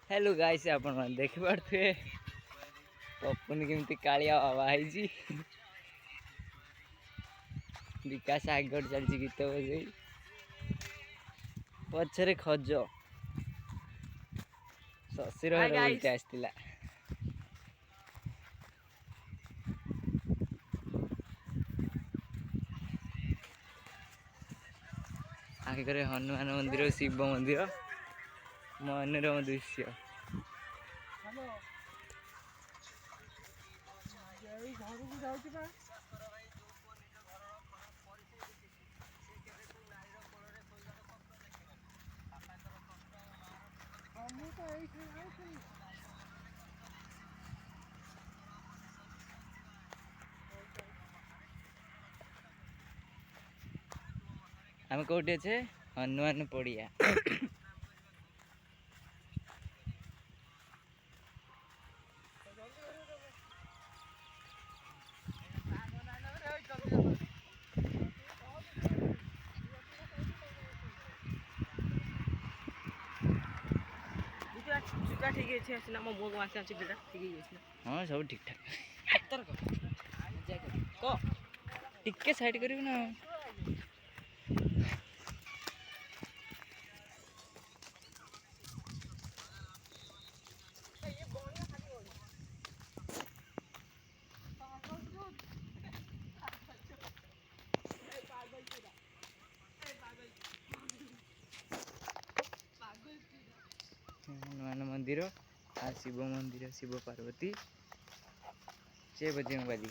hello guys आपण देखि पारथे पप्पन केमती कालिया बाबा आईजी विकास आगड़ चलची गीत बजे पछरे खज शशीर घर बुलते आसला आगे हनुमान मंदिर शिव मंदिर मनोरम दृश्य आम कौटी अच्छे हनुमान पड़िया ठीक है मो मुग मास ठीक है हाँ सब ठीक ठाक को टिके साइड करू ना हनुमान मंदिर आ शिव मंदिर शिव पार्वती 6 बजे बाजी